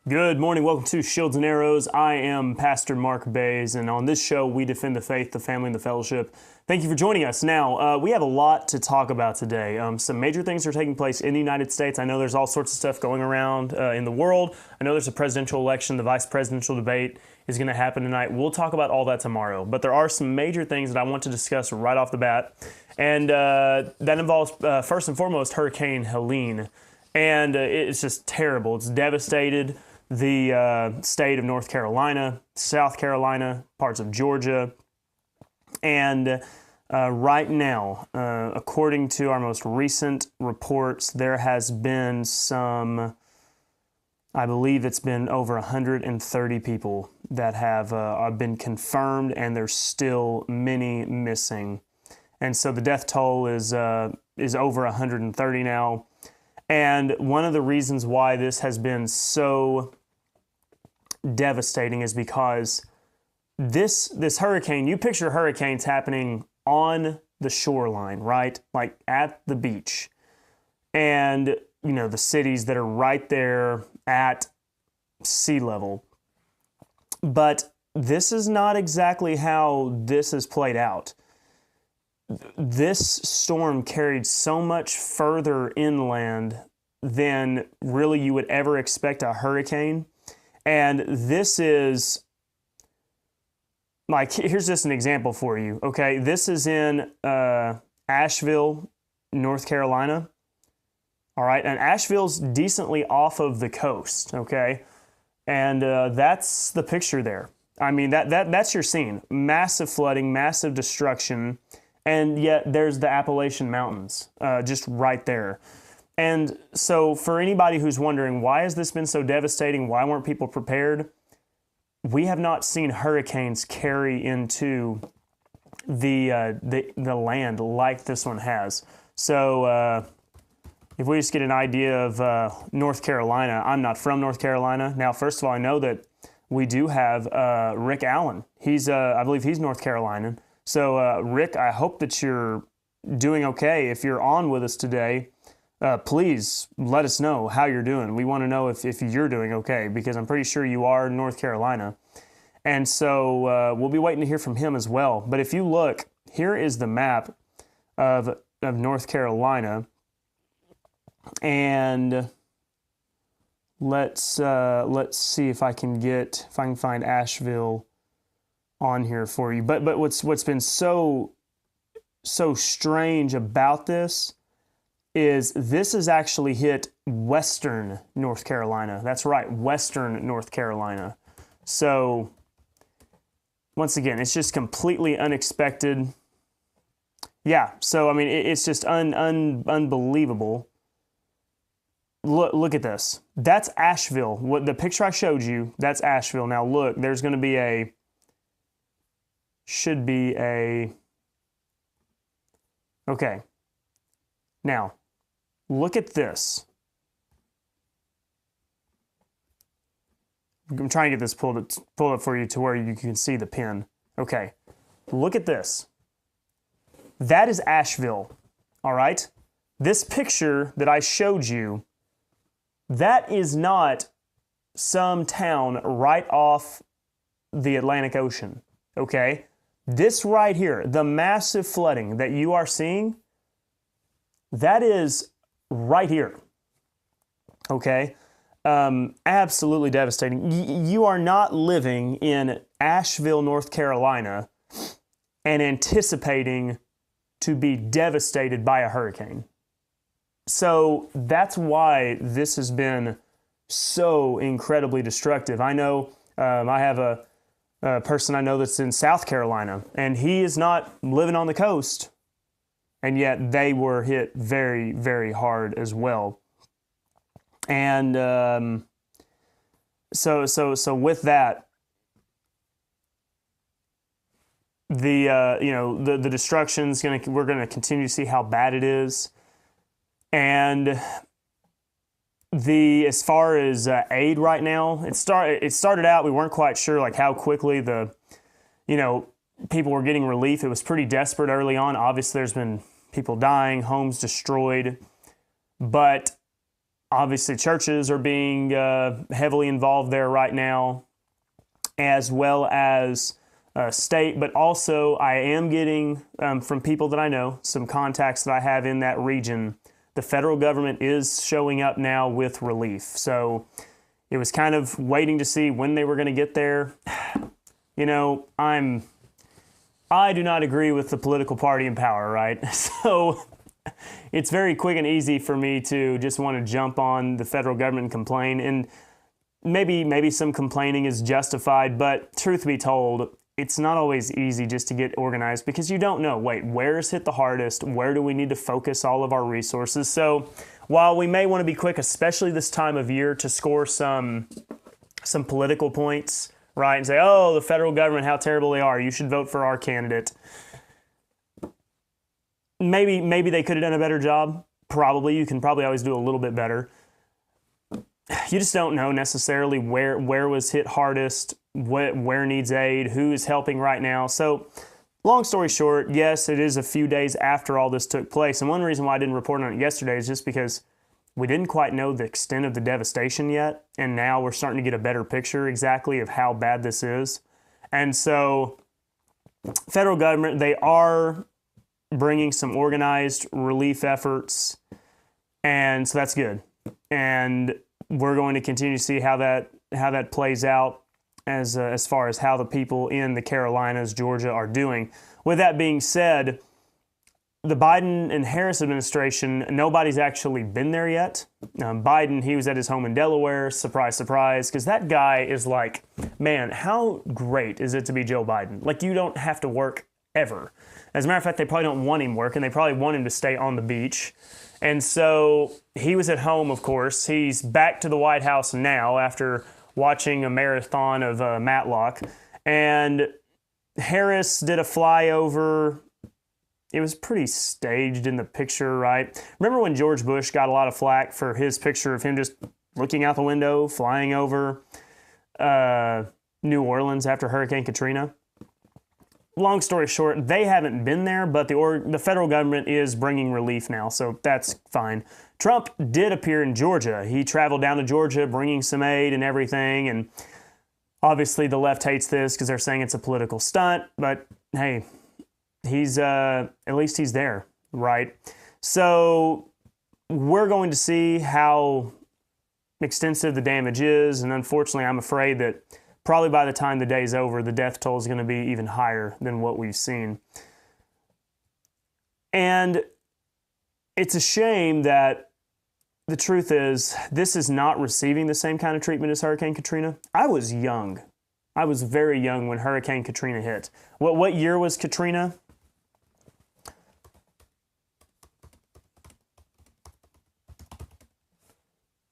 Good morning. Welcome to Shields and Arrows. I am Pastor Mark Baze, and on this show, we defend the faith, the family, and the fellowship. Thank you for joining us. Now, we have a lot to talk about today. Some major things are taking place in the United States. I know there's all sorts of stuff going around in the world. I know there's a presidential election. The vice presidential debate is going to happen tonight. We'll talk about all that tomorrow. But there are some major things that I want to discuss right off the bat, and that involves, first and foremost, Hurricane Helene. And it's just terrible. It's devastated the state of North Carolina, South Carolina, parts of Georgia. And right now, according to our most recent reports, there has been some, I believe it's been over 130 people that have been confirmed, and there's still many missing. And so the death toll is over 130 now. And one of the reasons why this has been so devastating is because this hurricane, you picture hurricanes happening on the shoreline, right? Like at the beach. And, you know, the cities that are right there at sea level. But this is not exactly how this is played out. This storm carried so much further inland than really you would ever expect a hurricane. And this is, like, here's just an example for you, okay? This is in Asheville, North Carolina, all right? And Asheville's decently off of the coast, okay? And that's the picture there. I mean, that's your scene. Massive flooding, massive destruction, and yet there's the Appalachian Mountains just right there. And so for anybody who's wondering, why has this been so devastating? Why weren't people prepared? We have not seen hurricanes carry into the land like this one has. So if we just get an idea of North Carolina, I'm not from North Carolina. Now, first of all, I know that we do have Rick Allen. He's, I believe he's North Carolinian. So Rick, I hope that you're doing okay. If you're on with us today, please let us know how you're doing. We want to know if you're doing okay, because I'm pretty sure you are in North Carolina. And so we'll be waiting to hear from him as well. But if you look, here is the map of North Carolina. And let's see if I can find Asheville on here for you. But what's been so strange about this is actually hit western North Carolina. That's right, western North Carolina. So once again, it's just completely unexpected. Yeah, so I mean, it's just unbelievable. Look at this. That's Asheville. What the picture I showed you, that's Asheville. Now look, there's going to be okay. Now, look at this. I'm trying to get this pulled up for you to where you can see the pin. Okay, look at this. That is Asheville, all right? This picture that I showed you, that is not some town right off the Atlantic Ocean, okay? This right here, the massive flooding that you are seeing, that is right here, okay? Absolutely devastating. You are not living in Asheville, North Carolina, and anticipating to be devastated by a hurricane. So that's why this has been so incredibly destructive. I know I have a person I know that's in South Carolina, and he is not living on the coast, and yet they were hit very, very hard as well. And so with that, the destruction's we're gonna continue to see how bad it is, and as far as aid right now, it started out, we weren't quite sure like how quickly people were getting relief. It was pretty desperate early on. Obviously, there's been people dying, homes destroyed, but Obviously, churches are being heavily involved there right now, as well as state. But also, I am getting from people that I know, some contacts that I have in that region, the federal government is showing up now with relief. So it was kind of waiting to see when they were going to get there. You know, I do not agree with the political party in power, right? So it's very quick and easy for me to just want to jump on the federal government and complain. And maybe some complaining is justified, but truth be told, it's not always easy just to get organized because you don't know, wait, where is hit the hardest? Where do we need to focus all of our resources? So while we may want to be quick, especially this time of year, to score some political points, right, and say, oh, the federal government, how terrible they are, you should vote for our candidate. Maybe they could have done a better job. Probably. You can probably always do a little bit better. You just don't know necessarily where was hit hardest, where needs aid, who is helping right now. So long story short, yes, it is a few days after all this took place. And one reason why I didn't report on it yesterday is just because we didn't quite know the extent of the devastation yet. And now we're starting to get a better picture exactly of how bad this is. And so federal government, they are bringing some organized relief efforts. And so that's good. And we're going to continue to see how that plays out as far as how the people in the Carolinas, Georgia are doing. With that being said, the Biden and Harris administration, nobody's actually been there yet. Biden, he was at his home in Delaware, surprise, surprise, because that guy is like, man, how great is it to be Joe Biden? Like, you don't have to work ever. As a matter of fact, they probably don't want him working. They probably want him to stay on the beach. And so he was at home, of course. He's back to the White House now after watching a marathon of Matlock. And Harris did a flyover. It was pretty staged in the picture, right? Remember when George Bush got a lot of flack for his picture of him just looking out the window, flying over New Orleans after Hurricane Katrina? Long story short, they haven't been there, but the federal government is bringing relief now, so that's fine. Trump did appear in Georgia. He traveled down to Georgia bringing some aid and everything, and obviously the left hates this because they're saying it's a political stunt, but hey, he's at least he's there, right? So we're going to see how extensive the damage is, and unfortunately, I'm afraid that probably by the time the day's over, the death toll is going to be even higher than what we've seen. And it's a shame that the truth is this is not receiving the same kind of treatment as Hurricane Katrina. I was young. I was very young when Hurricane Katrina hit. What year was Katrina?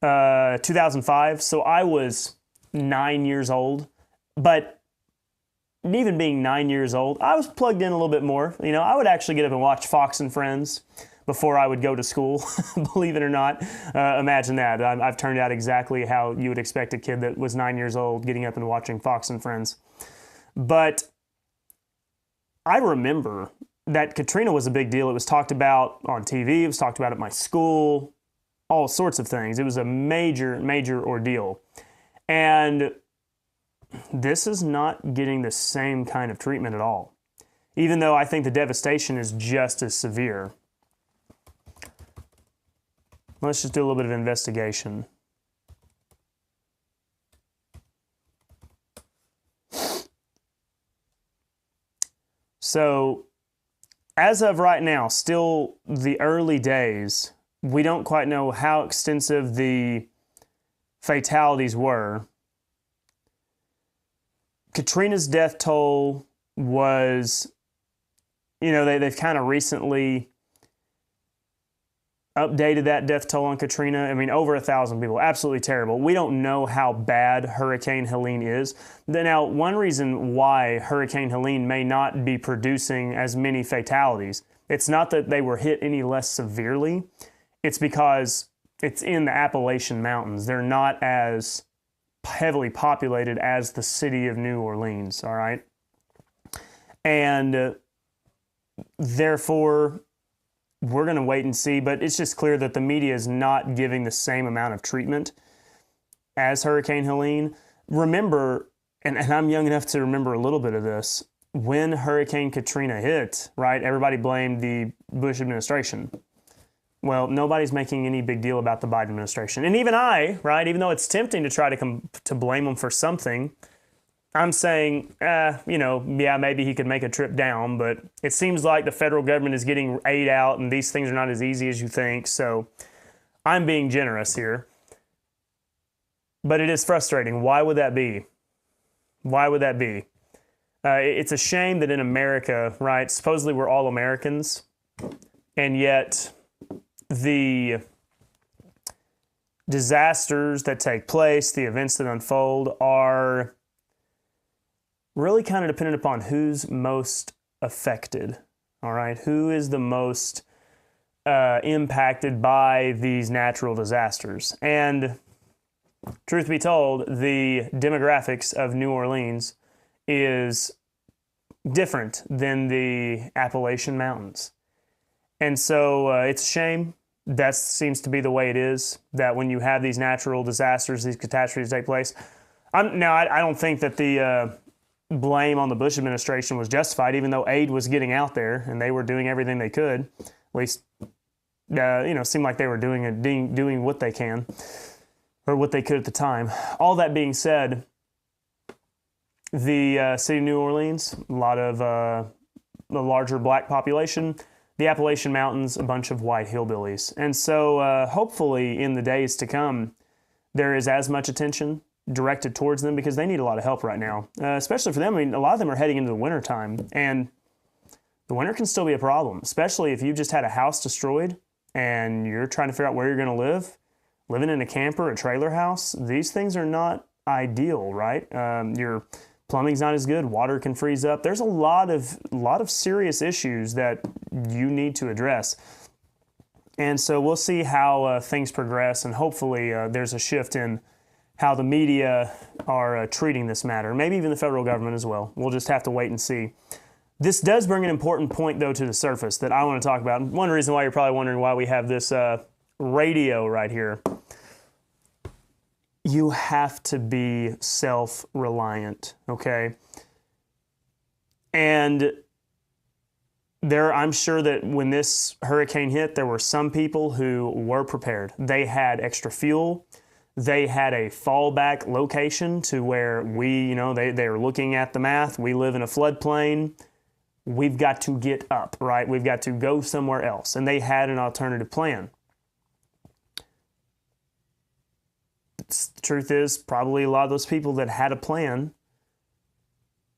Uh, 2005. So I was 9 years old, but even being 9 years old, I was plugged in a little bit more. You know, I would actually get up and watch Fox and Friends before I would go to school, believe it or not. Imagine that. I've turned out exactly how you would expect a kid that was 9 years old getting up and watching Fox and Friends. But I remember that Katrina was a big deal. It was talked about on TV. It was talked about at my school, all sorts of things. It was a major, major ordeal. And this is not getting the same kind of treatment at all, even though I think the devastation is just as severe. Let's just do a little bit of investigation. So, as of right now, still the early days, we don't quite know how extensive the fatalities were. Katrina's death toll was, you know, they've kind of recently updated that death toll on Katrina. I mean, over 1,000 people. Absolutely terrible. We don't know how bad Hurricane Helene is. Now, one reason why Hurricane Helene may not be producing as many fatalities, it's not that they were hit any less severely. It's because it's in the Appalachian Mountains. They're not as heavily populated as the city of New Orleans, all right? And therefore, we're going to wait and see, but it's just clear that the media is not giving the same amount of treatment as Hurricane Helene. Remember, and I'm young enough to remember a little bit of this, when Hurricane Katrina hit, right, everybody blamed the Bush administration. Well, nobody's making any big deal about the Biden administration. And even I, right, even though it's tempting to try to blame them for something, I'm saying, maybe he could make a trip down, but it seems like the federal government is getting aid out and these things are not as easy as you think. So I'm being generous here. But it is frustrating. Why would that be? Why would that be? It's a shame that in America, right, supposedly we're all Americans, and yet the disasters that take place, the events that unfold are really kind of dependent upon who's most affected, all right? Who is the most impacted by these natural disasters? And truth be told, the demographics of New Orleans is different than the Appalachian Mountains. And so it's a shame. That seems to be the way it is, that when you have these natural disasters, these catastrophes take place. I don't think that the blame on the Bush administration was justified, even though aid was getting out there and they were doing everything they could. At least, seemed like they were doing what they can, or what they could at the time. All that being said, the city of New Orleans, a lot of the larger black population, the Appalachian Mountains, a bunch of white hillbillies. And so hopefully in the days to come, there is as much attention directed towards them, because they need a lot of help right now, especially for them. I mean, a lot of them are heading into the winter time, and the winter can still be a problem, especially if you've just had a house destroyed and you're trying to figure out where you're going to live. Living in a camper, a trailer house, these things are not ideal, right? Your plumbing's not as good. Water can freeze up. There's a lot of serious issues that you need to address. And so we'll see how things progress, and hopefully there's a shift in how the media are treating this matter, maybe even the federal government as well. We'll just have to wait and see. This does bring an important point, though, to the surface that I want to talk about. One reason why you're probably wondering why we have this radio right here. You have to be self-reliant, okay? And I'm sure that when this hurricane hit, there were some people who were prepared. They had extra fuel. They had a fallback location to where they are looking at the math. We live in a floodplain. We've got to get up, right? We've got to go somewhere else. And they had an alternative plan. The truth is, probably a lot of those people that had a plan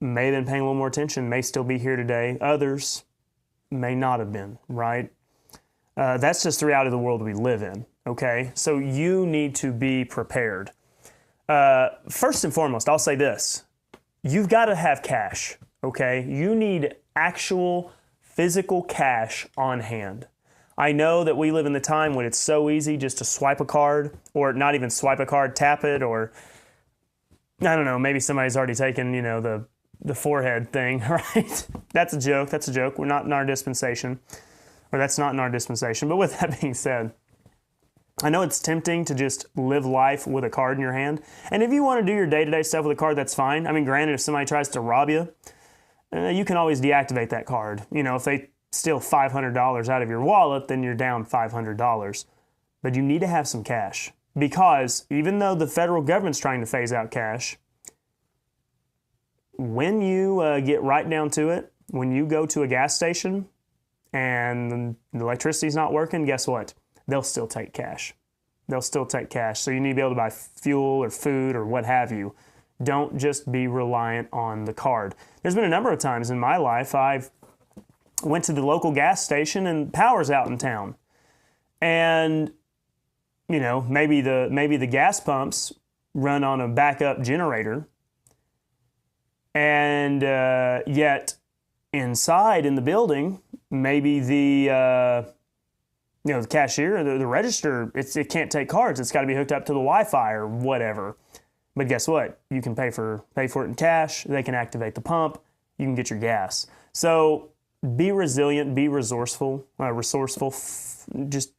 may have been paying a little more attention, may still be here today. Others may not have been, right? That's just the reality of the world we live in, okay? So you need to be prepared. First and foremost, I'll say this. You've got to have cash, okay? You need actual physical cash on hand. I know that we live in the time when it's so easy just to swipe a card, or not even swipe a card, tap it, or I don't know, maybe somebody's already taken, the forehead thing, right? That's a joke. That's a joke. We're not in our dispensation, or that's not in our dispensation. But with that being said, I know it's tempting to just live life with a card in your hand. And if you want to do your day-to-day stuff with a card, that's fine. I mean, granted, if somebody tries to rob you, you can always deactivate that card. If they steal $500 out of your wallet, then you're down $500. But you need to have some cash, because even though the federal government's trying to phase out cash, when you get right down to it, when you go to a gas station and the electricity's not working, guess what? They'll still take cash. They'll still take cash. So you need to be able to buy fuel or food or what have you. Don't just be reliant on the card. There's been a number of times in my life I've went to the local gas station and power's out in town. And, maybe the gas pumps run on a backup generator. And yet inside in the building, maybe the cashier, the register, it can't take cards. It's got to be hooked up to the Wi-Fi or whatever. But guess what? You can pay for it in cash. They can activate the pump. You can get your gas. So be resilient, be resourceful. Just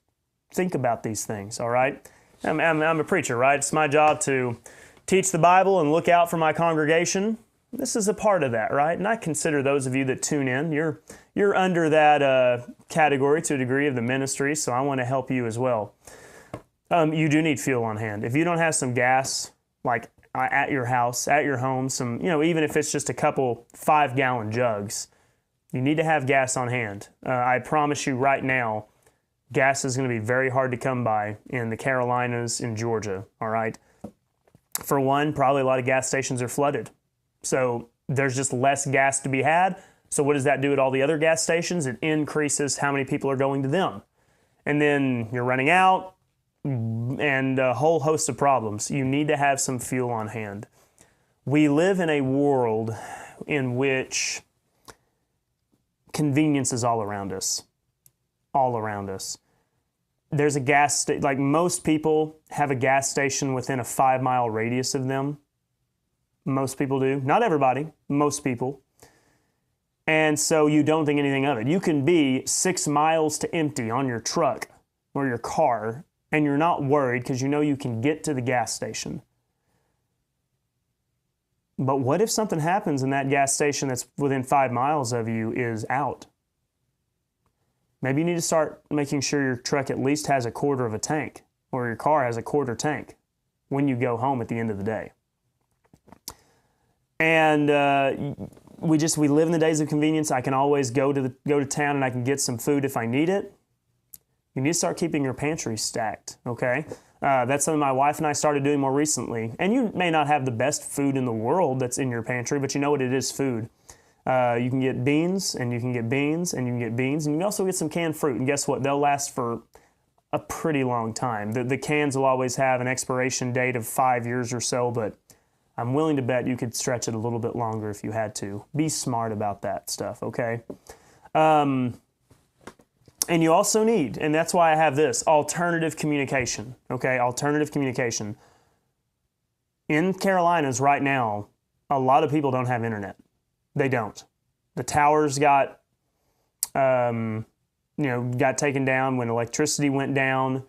think about these things, all right? I'm a preacher, right? It's my job to teach the Bible and look out for my congregation. This is a part of that, right? And I consider those of you that tune in, you're under that category to a degree of the ministry, so I want to help you as well. You do need fuel on hand. If you don't have some gas, like at your house, at your home, some, even if it's just a couple 5-gallon jugs, you need to have gas on hand. I promise you right now, gas is going to be very hard to come by in the Carolinas, in Georgia, all right? For one, probably a lot of gas stations are flooded. So there's just less gas to be had. So what does that do at all the other gas stations? It increases how many people are going to them. And then you're running out and a whole host of problems. You need to have some fuel on hand. We live in a world in which convenience is all around us. All around us. There's a gas station, like most people have a gas station within a 5-mile radius of them. Most people do. Not everybody, most people. And so you don't think anything of it. You can be 6 miles to empty on your truck or your car, and you're not worried because you know you can get to the gas station. But what if something happens and that gas station that's within 5 miles of you is out? Maybe you need to start making sure your truck at least has a quarter of a tank, or your car has a quarter tank when you go home at the end of the day. And we live in the days of convenience. I can always go to town and I can get some food if I need it. You need to start keeping your pantry stacked, okay? That's something my wife and I started doing more recently. And you may not have the best food in the world that's in your pantry, but you know what? It is food. You can get beans, and you can get beans, and you can get beans, and you can also get some canned fruit. And guess what? They'll last for a pretty long time. The cans will always have an expiration date of 5 years or so, but I'm willing to bet you could stretch it a little bit longer if you had to. Be smart about that stuff, okay? And you also need, and that's why I have this, alternative communication, okay? Alternative communication. In Carolinas right now, a lot of people don't have internet. They don't. The towers got taken down when electricity went down.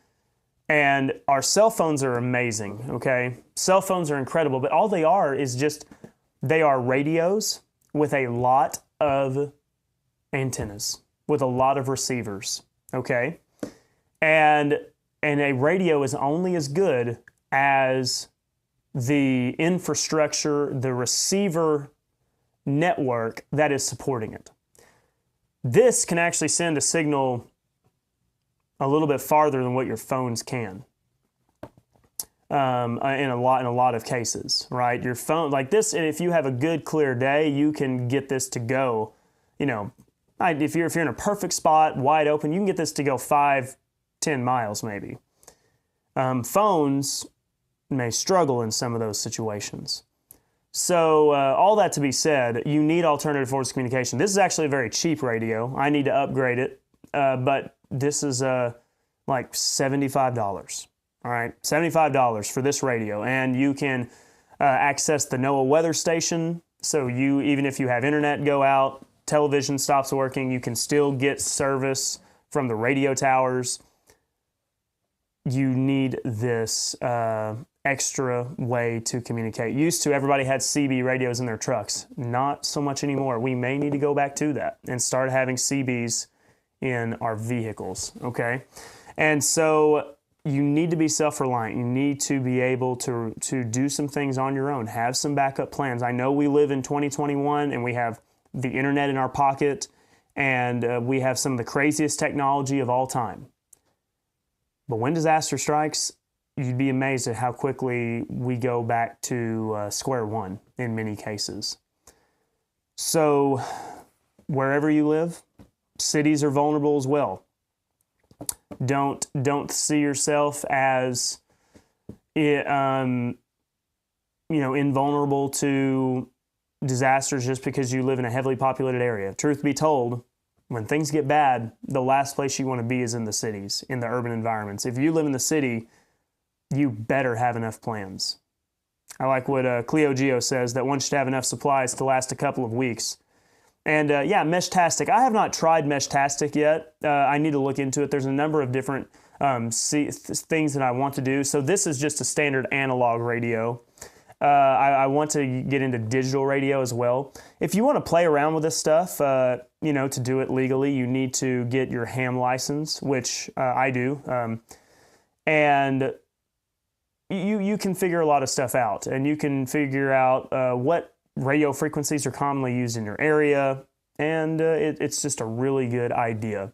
And our cell phones are amazing, okay? Cell phones are incredible, but all they are is they are radios with a lot of antennas, with a lot of receivers, okay? And a radio is only as good as the infrastructure, the receiver network that is supporting it. This can actually send a signal a little bit farther than what your phones can. In a lot of cases, right? Your phone, like this, if you have a good clear day, you can get this to go, if you're in a perfect spot, wide open, you can get this to go 5-10 miles maybe. Phones may struggle in some of those situations. So all that to be said, you need alternative forms of communication. This is actually a very cheap radio. I need to upgrade it, but this is like $75. All right, $75 for this radio, and you can access the NOAA weather station. So even if you have internet go out, television stops working, you can still get service from the radio towers. You need this extra way to communicate. Used to, everybody had CB radios in their trucks. Not so much anymore. We may need to go back to that and start having CBs in our vehicles, okay? And so you need to be self-reliant. You need to be able to do some things on your own. Have some backup plans. I know we live in 2021 and we have the internet in our pocket and we have some of the craziest technology of all time. But when disaster strikes, you'd be amazed at how quickly we go back to square one in many cases. So wherever you live, cities are vulnerable as well. Don't see yourself as invulnerable to disasters just because you live in a heavily populated area. Truth be told, when things get bad, the last place you want to be is in the cities, in the urban environments. If you live in the city, you better have enough plans. I like what Cleo Geo says, that one should have enough supplies to last a couple of weeks. And yeah, Meshtastic. I have not tried Meshtastic yet. I need to look into it. There's a number of different things that I want to do. So this is just a standard analog radio. I want to get into digital radio as well. If you want to play around with this stuff, to do it legally, you need to get your ham license, which I do. And you can figure a lot of stuff out, and you can figure out what radio frequencies are commonly used in your area, and it's just a really good idea.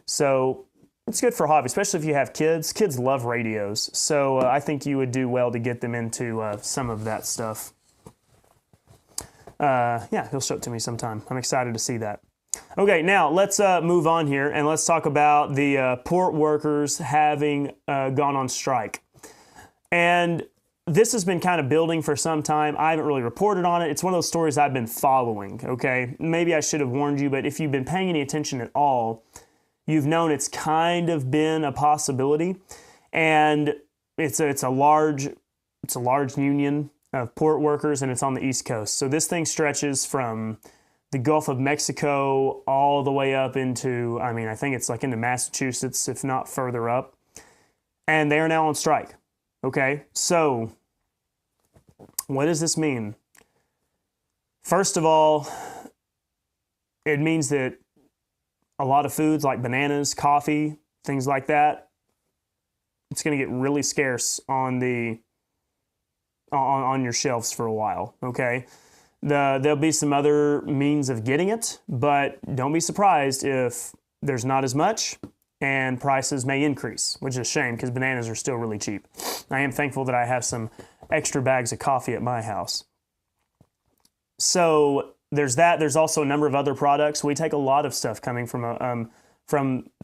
So it's good for a hobby, especially if you have kids. Kids love radios, so I think you would do well to get them into some of that stuff. Yeah, he'll show it to me sometime. I'm excited to see that. Okay, now let's move on here, and let's talk about the port workers having gone on strike. And this has been kind of building for some time. I haven't really reported on it. It's one of those stories I've been following, okay? Maybe I should have warned you, but if you've been paying any attention at all, you've known it's kind of been a possibility. And it's a large union of port workers, and it's on the East Coast. So this thing stretches from the Gulf of Mexico all the way up into, I think it's like into Massachusetts, if not further up. And they are now on strike. Okay, so what does this mean? First of all, it means that a lot of foods like bananas, coffee, things like that, it's going to get really scarce on your shelves for a while, okay? There'll be some other means of getting it, but don't be surprised if there's not as much and prices may increase, which is a shame because bananas are still really cheap. I am thankful that I have some extra bags of coffee at my house. So there's that. There's also a number of other products. We take a lot of stuff coming from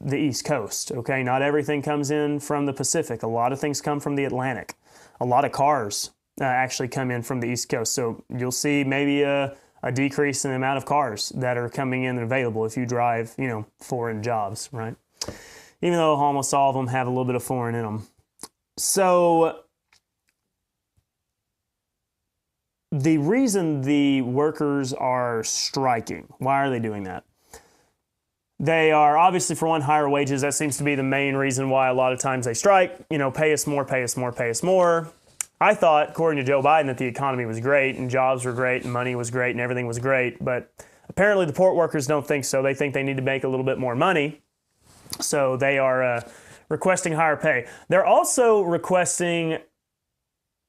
the East Coast, okay? Not everything comes in from the Pacific. A lot of things come from the Atlantic. A lot of cars actually come in from the East Coast. So you'll see maybe a decrease in the amount of cars that are coming in and available if you drive, foreign jobs, right? Even though almost all of them have a little bit of foreign in them. So the reason the workers are striking, why are they doing that? They are obviously, for one, higher wages. That seems to be the main reason why a lot of times they strike. Pay us more, pay us more, pay us more. I thought, according to Joe Biden, that the economy was great and jobs were great and money was great and everything was great. But apparently the port workers don't think so. They think they need to make a little bit more money. So they are requesting higher pay. They're also requesting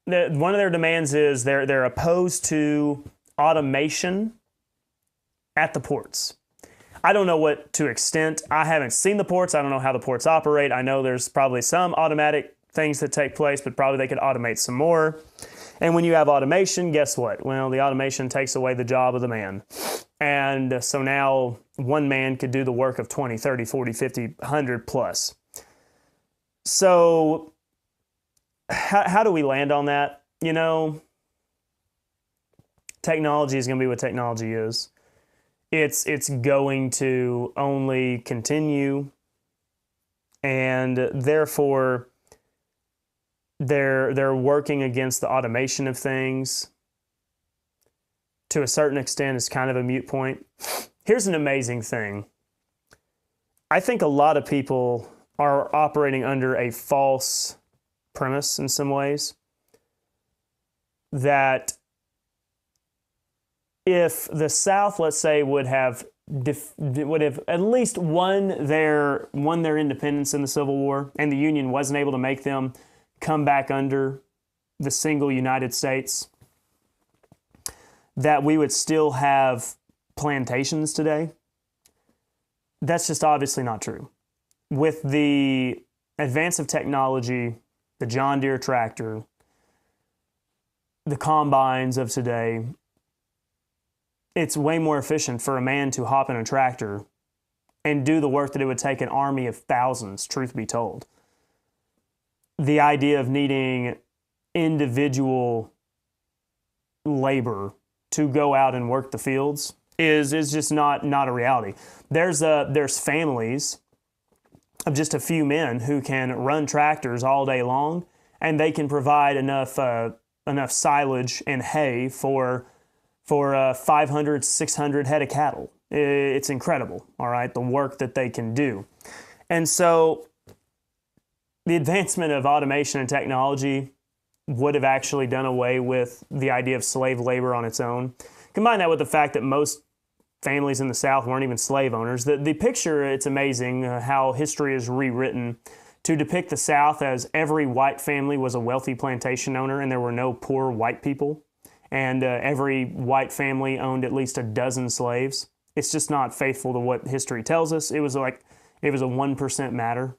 that one of their demands is they're opposed to automation at the ports. I don't know what to extent. I haven't seen the ports. I don't know how the ports operate. I know there's probably some automatic things that take place, but probably they could automate some more. And when you have automation, guess what? Well, the automation takes away the job of the man. And so now one man could do the work of 20, 30, 40, 50, 100 plus. So how do we land on that? Technology is going to be what technology is. It's going to only continue, and therefore they're working against the automation of things. To a certain extent, it's kind of a moot point. Here's an amazing thing. I think a lot of people are operating under a false premise in some ways, that if the South, let's say, would have at least won their independence in the Civil War, and the Union wasn't able to make them come back under the single United States, that we would still have plantations today. That's just obviously not true. With the advance of technology, the John Deere tractor, the combines of today, it's way more efficient for a man to hop in a tractor and do the work that it would take an army of thousands, truth be told. The idea of needing individual labor to go out and work the fields is just not a reality. There's families of just a few men who can run tractors all day long, and they can provide enough silage and hay for for 500, 600 head of cattle. It's incredible, all right, the work that they can do. And so the advancement of automation and technology would have actually done away with the idea of slave labor on its own. Combine that with the fact that most families in the South weren't even slave owners. The picture, it's amazing how history is rewritten to depict the South as every white family was a wealthy plantation owner and there were no poor white people, and every white family owned at least a dozen slaves. It's just not faithful to what history tells us. It was a 1% matter.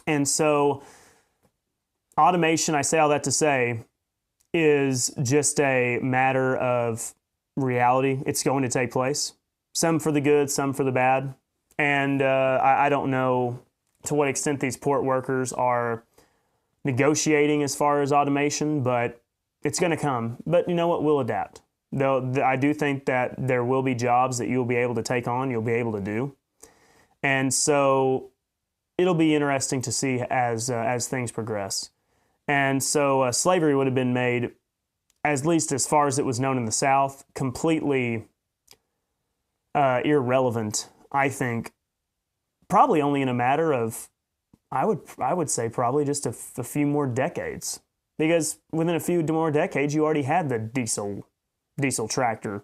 And so automation, I say all that to say, is just a matter of reality. It's going to take place. Some for the good, some for the bad. And I don't know to what extent these port workers are negotiating as far as automation, but it's going to come. But you know what? We'll adapt. Though I do think that there will be jobs that you'll be able to take on, you'll be able to do. And so it'll be interesting to see as things progress. And so slavery would have been made, at least as far as it was known in the South, completely irrelevant, I think, probably only in a matter of, I would say probably just a few more decades. Because within a few more decades, you already had the diesel tractor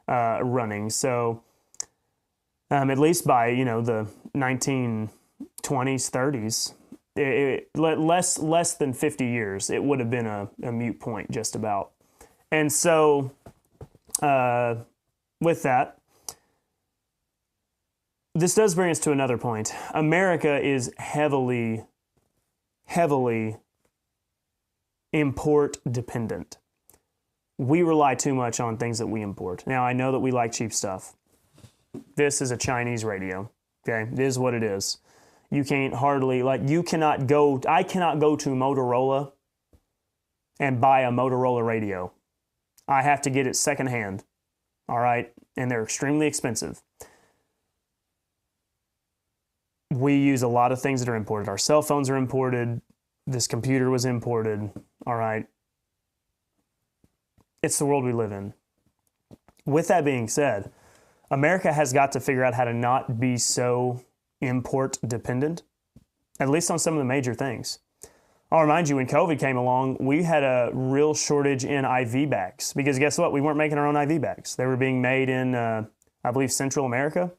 running. So at least by, the 1920s, 30s, less than 50 years, it would have been a moot point just about. And so with that, this does bring us to another point. America is heavily import dependent. We rely too much on things that we import. Now, I know that we like cheap stuff. This is a Chinese radio, okay? It is what it is. You can't hardly, I cannot go to Motorola and buy a Motorola radio. I have to get it secondhand, all right? And they're extremely expensive. We use a lot of things that are imported. Our cell phones are imported. This computer was imported, all right? It's the world we live in. With that being said, America has got to figure out how to not be so import dependent, at least on some of the major things. I'll remind you, when COVID came along, we had a real shortage in IV bags because guess what? We weren't making our own IV bags. They were being made in, I believe, Central America,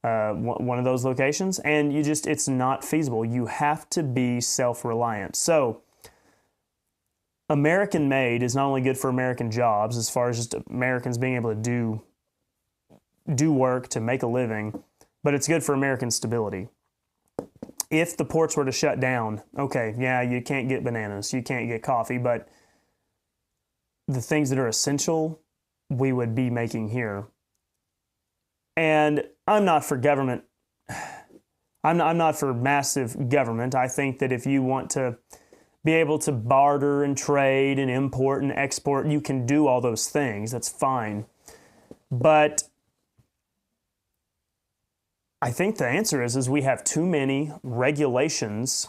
one of those locations, and it's not feasible. You have to be self-reliant. So American made is not only good for American jobs as far as just Americans being able to do work to make a living, but it's good for American stability. If the ports were to shut down, okay, yeah, you can't get bananas, you can't get coffee, but the things that are essential, we would be making here. And I'm not for government. I'm not for massive government. I think that if you want to be able to barter and trade and import and export, you can do all those things. That's fine. But I think the answer is we have too many regulations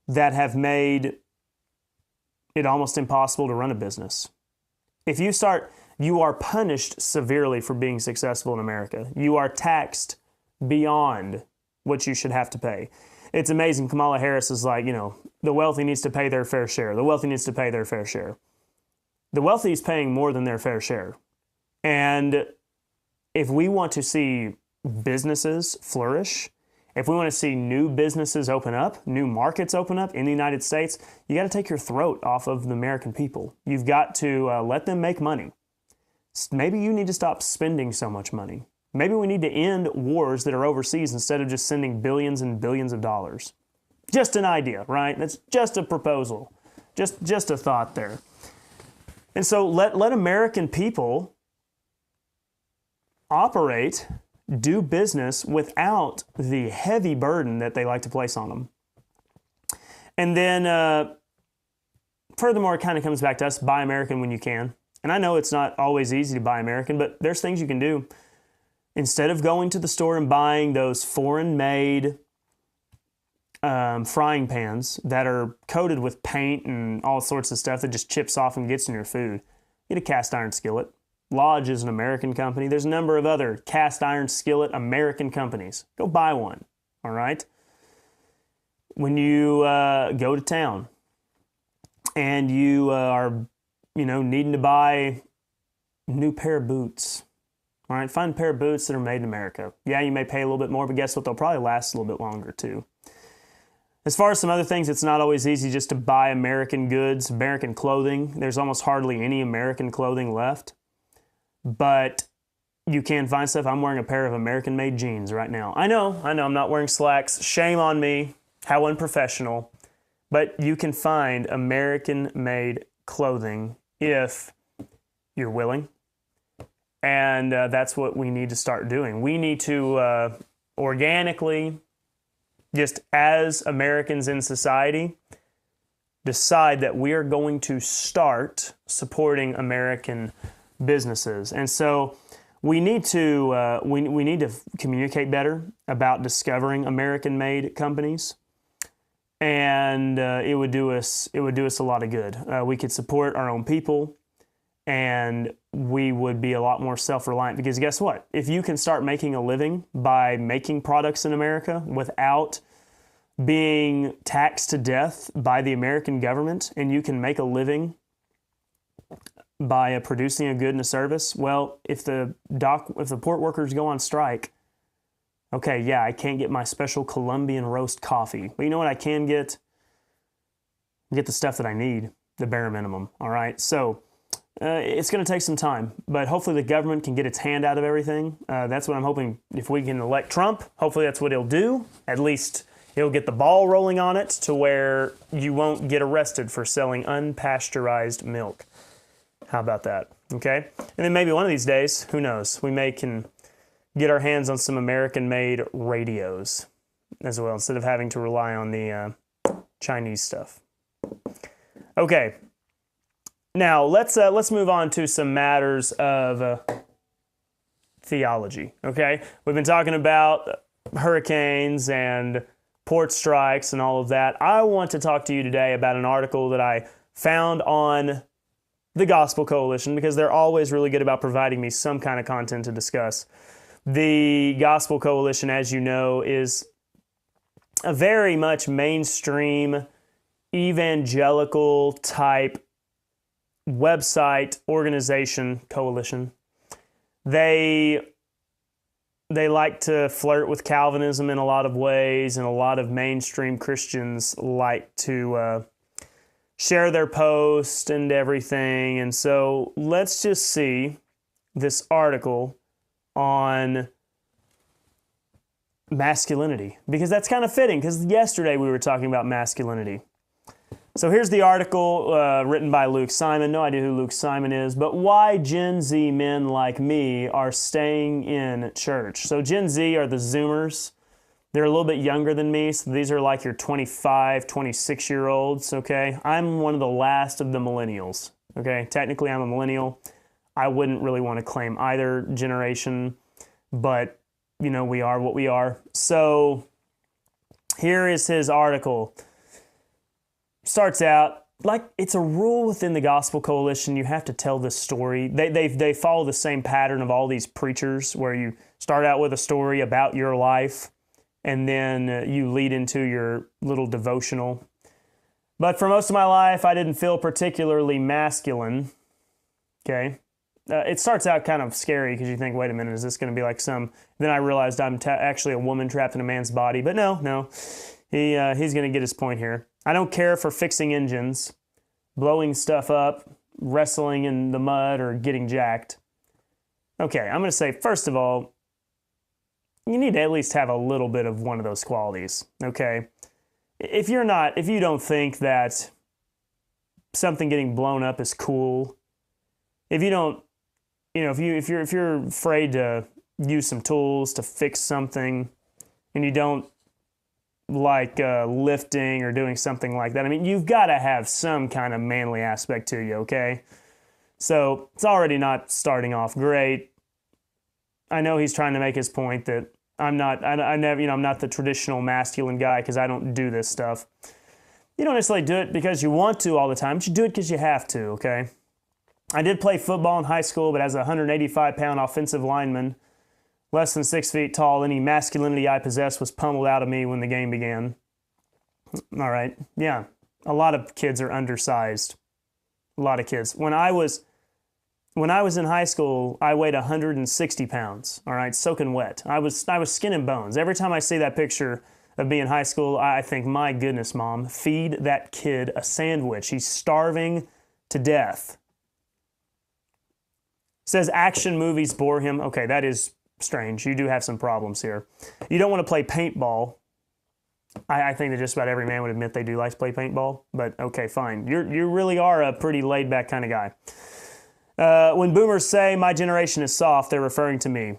that have made it almost impossible to run a business. If you are punished severely for being successful in America. You are taxed beyond what you should have to pay. It's amazing. Kamala Harris is like, the wealthy needs to pay their fair share. The wealthy needs to pay their fair share. The wealthy is paying more than their fair share. And if we want to see businesses flourish, if we want to see new businesses open up, new markets open up in the United States, you got to take your throat off of the American people. You've got to let them make money. Maybe you need to stop spending so much money. Maybe we need to end wars that are overseas instead of just sending billions and billions of dollars. Just an idea, right? That's just a proposal. Just a thought there. And so let American people operate, do business without the heavy burden that they like to place on them. And then furthermore, it kind of comes back to us, buy American when you can. And I know it's not always easy to buy American, but there's things you can do. Instead of going to the store and buying those foreign-made frying pans that are coated with paint and all sorts of stuff that just chips off and gets in your food, get a cast iron skillet. Lodge is an American company. There's a number of other cast iron skillet American companies. Go buy one, all right? When you go to town and you are, needing to buy a new pair of boots, all right, find a pair of boots that are made in America. Yeah, you may pay a little bit more, but guess what? They'll probably last a little bit longer too. As far as some other things, it's not always easy just to buy American goods, American clothing. There's almost hardly any American clothing left. But you can find stuff. I'm wearing a pair of American-made jeans right now. I know, I'm not wearing slacks. Shame on me. How unprofessional. But you can find American-made clothing if you're willing. And that's what we need to start doing. We need to organically, just as Americans in society, decide that we are going to start supporting American businesses. And so we need to we need to communicate better about discovering American-made companies, and it would do us a lot of good. We could support our own people, and we would be a lot more self-reliant, because guess what? If you can start making a living by making products in America without being taxed to death by the American government, and you can make a living by producing a good and a service, well, if the port workers go on strike, okay, yeah, I can't get my special Colombian roast coffee, but you know what I can get? Get the stuff that I need, the bare minimum, all right? So it's going to take some time, but hopefully the government can get its hand out of everything. That's what I'm hoping. If we can elect Trump, hopefully that's what he'll do. At least he'll get the ball rolling on it to where you won't get arrested for selling unpasteurized milk. How about that? Okay? And then maybe one of these days, who knows, we can get our hands on some American-made radios as well, instead of having to rely on the Chinese stuff. Okay. Now, let's move on to some matters of theology, okay? We've been talking about hurricanes and port strikes and all of that. I want to talk to you today about an article that I found on the Gospel Coalition, because they're always really good about providing me some kind of content to discuss. The Gospel Coalition, as you know, is a very much mainstream evangelical type website, organization, coalition. They like to flirt with Calvinism in a lot of ways, and a lot of mainstream Christians like to share their posts and everything. And so let's just see this article on masculinity, because that's kind of fitting, because yesterday we were talking about masculinity. So here's the article written by Luke Simon. No idea who Luke Simon is, but why Gen Z men like me are staying in church. So Gen Z are the Zoomers. They're a little bit younger than me, so these are like your 25, 26-year-olds, okay? I'm one of the last of the millennials, okay? Technically, I'm a millennial. I wouldn't really want to claim either generation, but, we are what we are. So here is his article. Starts out, like it's a rule within the Gospel Coalition, you have to tell this story. They follow the same pattern of all these preachers, where you start out with a story about your life, and then you lead into your little devotional. But for most of my life, I didn't feel particularly masculine, okay? It starts out kind of scary, because you think, wait a minute, is this going to be like some... Then I realized I'm actually a woman trapped in a man's body. But no, he's going to get his point here. I don't care for fixing engines, blowing stuff up, wrestling in the mud, or getting jacked. Okay, I'm going to say, first of all, you need to at least have a little bit of one of those qualities, okay? If you don't think that something getting blown up is cool, if you don't, if you're afraid to use some tools to fix something, and you don't like lifting or doing something like that, I mean, you've got to have some kind of manly aspect to you, okay? So it's already not starting off great. I know he's trying to make his point that I'm not the traditional masculine guy, because I don't do this stuff. You don't necessarily do it because you want to all the time, but you do it because you have to, okay? I did play football in high school, but as a 185-pound offensive lineman, less than 6 feet tall, any masculinity I possessed was pummeled out of me when the game began. All right, yeah, a lot of kids are undersized. A lot of kids. When I was in high school, I weighed 160 pounds, all right, soaking wet. I was skin and bones. Every time I see that picture of me in high school, I think, my goodness, Mom, feed that kid a sandwich. He's starving to death. Says action movies bore him. Okay, that is strange. You do have some problems here. You don't want to play paintball. I think that just about every man would admit they do like to play paintball, but okay, fine. You really are a pretty laid-back kind of guy. When boomers say my generation is soft, they're referring to me.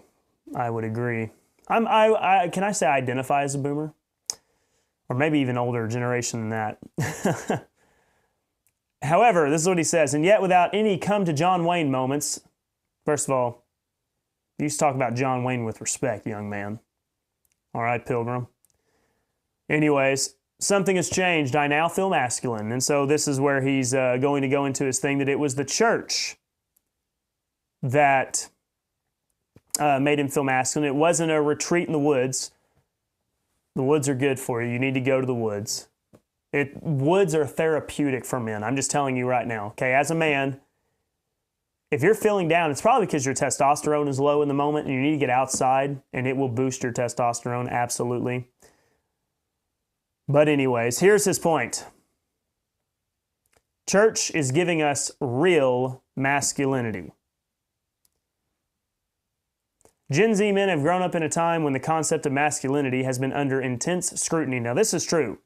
I would agree. Can I say I identify as a boomer? Or maybe even older generation than that. However, this is what he says, and yet without any come to John Wayne moments. First of all, you used to talk about John Wayne with respect, young man. All right, Pilgrim. Anyways, something has changed. I now feel masculine. And so this is where he's going to go into his thing, that it was the church that made him feel masculine. It wasn't a retreat in the woods. The woods are good for you. You need to go to the woods. Woods are therapeutic for men. I'm just telling you right now. Okay, as a man, if you're feeling down, it's probably because your testosterone is low in the moment and you need to get outside and it will boost your testosterone, absolutely. But anyways, here's his point. Church is giving us real masculinity. Gen Z men have grown up in a time when the concept of masculinity has been under intense scrutiny. Now, this is true.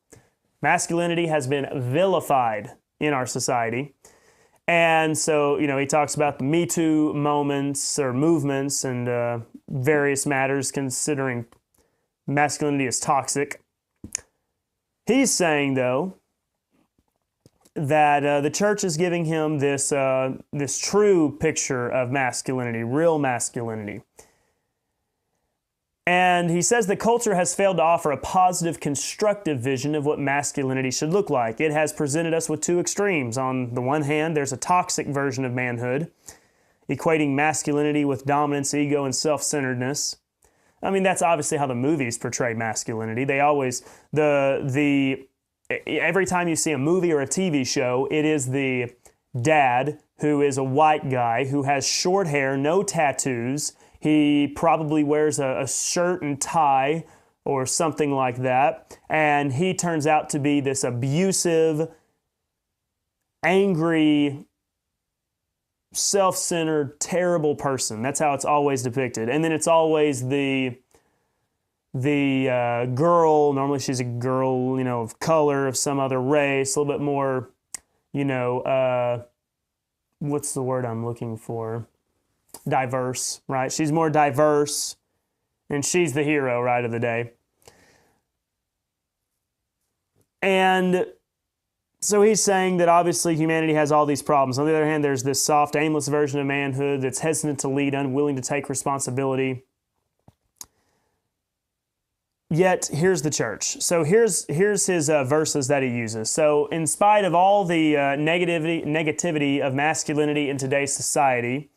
Masculinity has been vilified in our society. And so, he talks about the Me Too moments or movements and various matters considering masculinity as toxic. He's saying, though, that the church is giving him this true picture of masculinity, real masculinity. And he says the culture has failed to offer a positive, constructive vision of what masculinity should look like. It has presented us with two extremes. On the one hand, there's a toxic version of manhood, equating masculinity with dominance, ego, and self-centeredness. I mean, that's obviously how the movies portray masculinity. They always, every time you see a movie or a TV show, it is the dad who is a white guy who has short hair, no tattoos. He probably wears a shirt and tie or something like that. And he turns out to be this abusive, angry, self-centered, terrible person. That's how it's always depicted. And then it's always the girl, normally she's a girl, of color, of some other race, a little bit more, what's the word I'm looking for? Diverse, right? She's more diverse, and she's the hero, right, of the day. And so he's saying that obviously humanity has all these problems. On the other hand, there's this soft, aimless version of manhood that's hesitant to lead, unwilling to take responsibility. Yet, here's the church. So here's his verses that he uses. So in spite of all the negativity of masculinity in today's society,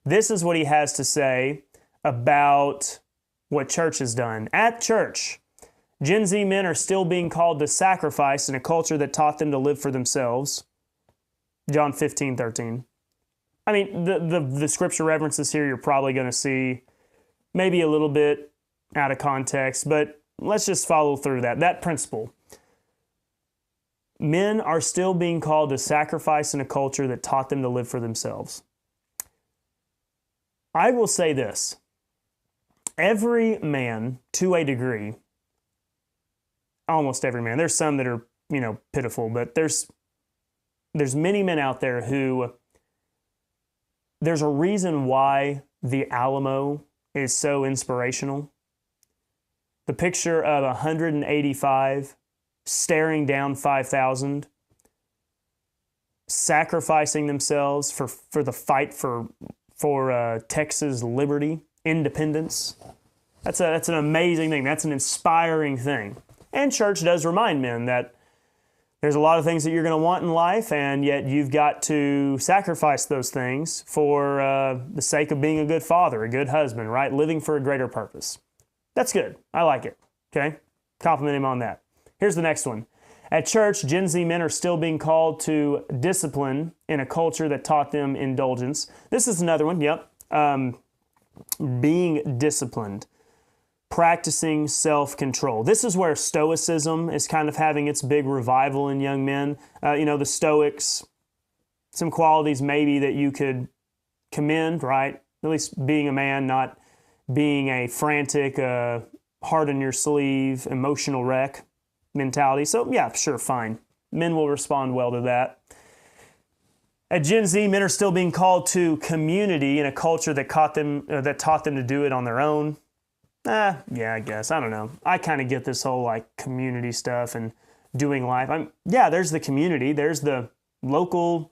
this is what he has to say about what church has done. At church, Gen Z men are still being called to sacrifice in a culture that taught them to live for themselves. John 15:13. I mean, the scripture references here you're probably going to see maybe a little bit out of context, but let's just follow through that principle. Men are still being called to sacrifice in a culture that taught them to live for themselves. I will say this. Every man, to a degree, almost every man, there's some that are, pitiful, but there's many men out there who, there's a reason why the Alamo is so inspirational. The picture of 185 staring down 5,000, sacrificing themselves for the fight for Texas liberty, independence. That's an amazing thing. That's an inspiring thing. And church does remind men that There's a lot of things that you're going to want in life, and yet you've got to sacrifice those things for the sake of being a good father, a good husband, right? Living for a greater purpose. That's good. I like it. Okay? Compliment him on that. Here's the next one. At church, Gen Z men are still being called to discipline in a culture that taught them indulgence. This is another one. Yep. Being disciplined. Practicing self-control. This is where Stoicism is kind of having its big revival in young men. The Stoics, some qualities maybe that you could commend, right? At least being a man, not being a frantic, heart in your sleeve, emotional wreck mentality. So yeah, sure, fine. Men will respond well to that. At Gen Z, men are still being called to community in a culture that taught them to do it on their own. Yeah, I guess. I don't know. I kind of get this whole like community stuff and doing life. There's the community. There's the local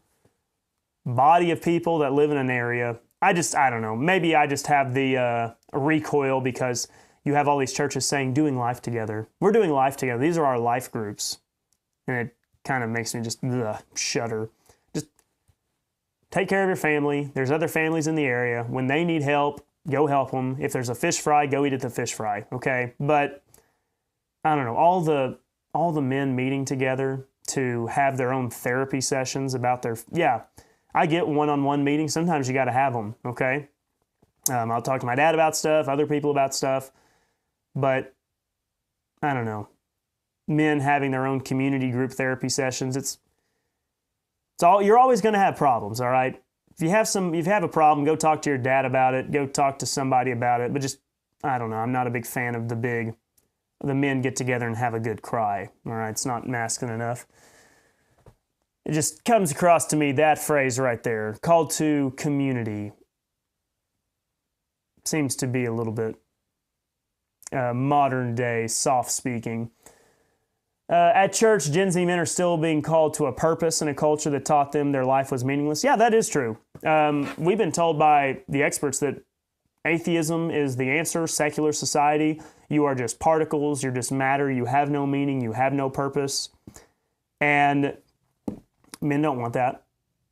body of people that live in an area. I don't know. Maybe I just have the recoil because you have all these churches saying doing life together. We're doing life together. These are our life groups. And it kind of makes me just shudder. Just take care of your family. There's other families in the area. When they need help, go help them. If there's a fish fry, go eat at the fish fry, okay? But, I don't know, all the men meeting together to have their own therapy sessions about I get one-on-one meetings. Sometimes you got to have them, okay? I'll talk to my dad about stuff, other people about stuff, but, I don't know, men having their own community group therapy sessions, you're always going to have problems, all right? If you have a problem, go talk to your dad about it. Go talk to somebody about it. But just, I don't know. I'm not a big fan of the men get together and have a good cry. All right, it's not masculine enough. It just comes across to me, that phrase right there, called to community, seems to be a little bit modern day, soft speaking. At church, Gen Z men are still being called to a purpose in a culture that taught them their life was meaningless. Yeah, that is true. We've been told by the experts that atheism is the answer, secular society. You are just particles, you're just matter, you have no meaning, you have no purpose. And men don't want that.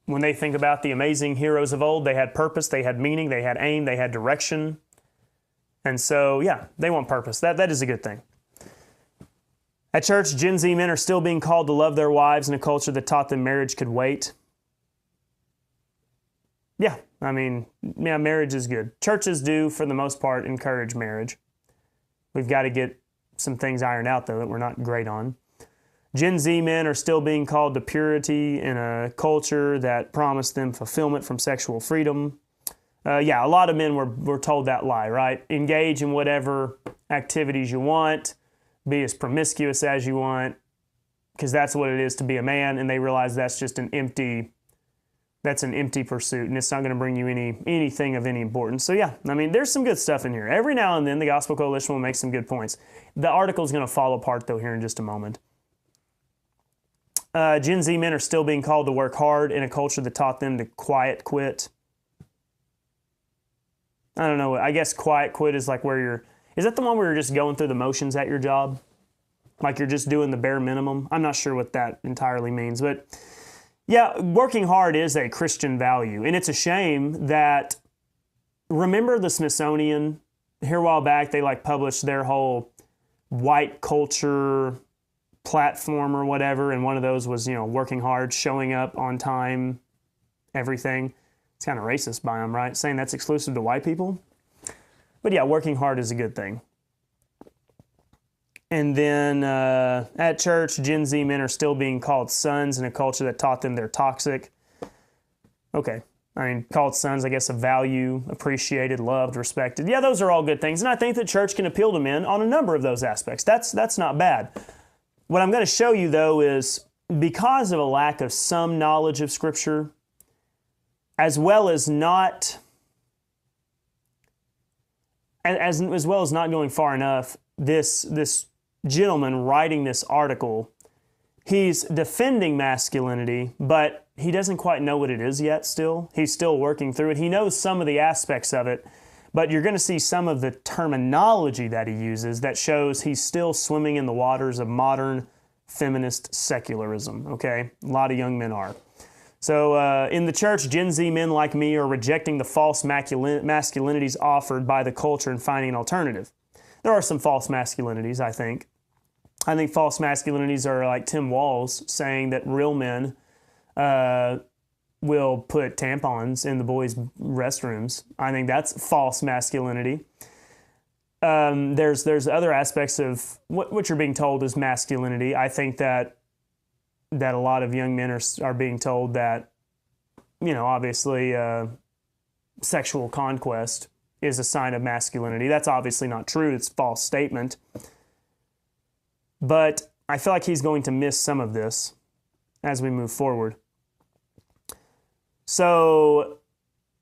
When they think about the amazing heroes of old, they had purpose, they had meaning, they had aim, they had direction. And so, yeah, they want purpose. That is a good thing. At church, Gen Z men are still being called to love their wives in a culture that taught them marriage could wait. Yeah, marriage is good. Churches do, for the most part, encourage marriage. We've got to get some things ironed out, though, that we're not great on. Gen Z men are still being called to purity in a culture that promised them fulfillment from sexual freedom. A lot of men were told that lie, right? Engage in whatever activities you want. Be as promiscuous as you want, because that's what it is to be a man, and they realize that's just an empty pursuit, and it's not going to bring you anything of any importance. So there's some good stuff in here. Every now and then, the Gospel Coalition will make some good points. The article is going to fall apart, though, here in just a moment. Gen Z men are still being called to work hard in a culture that taught them to quiet quit. I don't know. I guess quiet quit is like is that the one where you're just going through the motions at your job? Like you're just doing the bare minimum? I'm not sure what that entirely means. But yeah, working hard is a Christian value. And it's a shame that, remember the Smithsonian? Here a while back, they published their whole white culture platform or whatever. And one of those was, working hard, showing up on time, everything. It's kind of racist by them, right? Saying that's exclusive to white people. But yeah, working hard is a good thing. And then at church, Gen Z men are still being called sons in a culture that taught them they're toxic. Okay. Called sons, I guess, of value, appreciated, loved, respected. Yeah, those are all good things. And I think that church can appeal to men on a number of those aspects. That's not bad. What I'm going to show you, though, is because of a lack of some knowledge of Scripture, as well as not going far enough, this gentleman writing this article, he's defending masculinity, but he doesn't quite know what it is yet still. He's still working through it. He knows some of the aspects of it, but you're going to see some of the terminology that he uses that shows he's still swimming in the waters of modern feminist secularism, okay? A lot of young men are. So in the church, Gen Z men like me are rejecting the false masculinities offered by the culture and finding an alternative. There are some false masculinities, I think. I think false masculinities are like Tim Walz saying that real men will put tampons in the boys' restrooms. I think that's false masculinity. There's other aspects of what you're being told is masculinity. I think that a lot of young men are being told that, obviously sexual conquest is a sign of masculinity. That's obviously not true. It's a false statement. But I feel like he's going to miss some of this as we move forward. So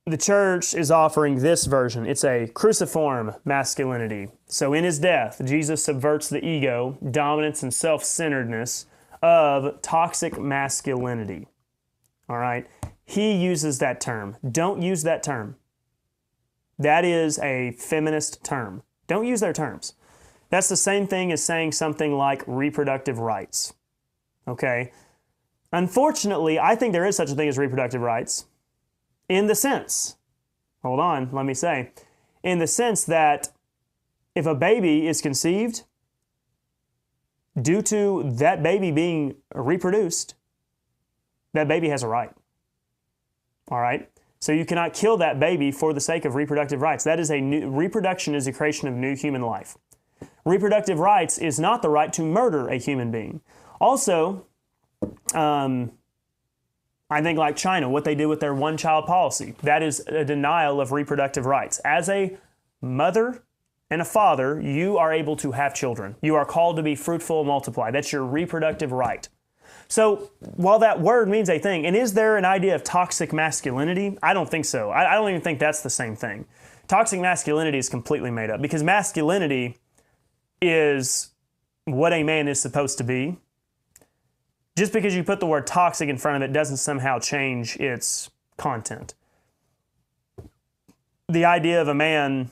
the church is offering this version. It's a cruciform masculinity. So in his death, Jesus subverts the ego, dominance, and self-centeredness of toxic masculinity. All right? He uses that term. Don't use that term. That is a feminist term. Don't use their terms. That's the same thing as saying something like reproductive rights. Okay? Unfortunately, I think there is such a thing as reproductive rights in the sense, in the sense that if a baby is conceived, due to that baby being reproduced, that baby has a right. All right? So you cannot kill that baby for the sake of reproductive rights. Reproduction is a creation of new human life. Reproductive rights is not the right to murder a human being. Also, I think like China, what they did with their one-child policy, that is a denial of reproductive rights. As a mother and a father, you are able to have children. You are called to be fruitful and multiply. That's your reproductive right. So while that word means a thing, and is there an idea of toxic masculinity? I don't think so. I don't even think that's the same thing. Toxic masculinity is completely made up because masculinity is what a man is supposed to be. Just because you put the word toxic in front of it doesn't somehow change its content. The idea of a man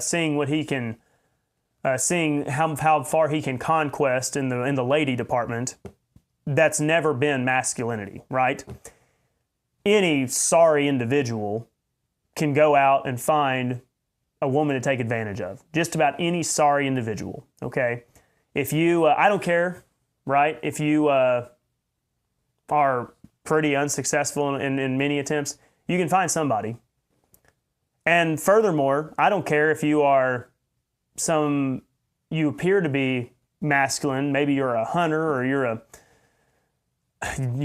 seeing what he can, seeing how far he can conquest in the lady department, that's never been masculinity, right? Any sorry individual can go out and find a woman to take advantage of. Just about any sorry individual, okay? If you, I don't care, right? If you are pretty unsuccessful in many attempts, you can find somebody. And furthermore, I don't care if you appear to be masculine, maybe you're a hunter or you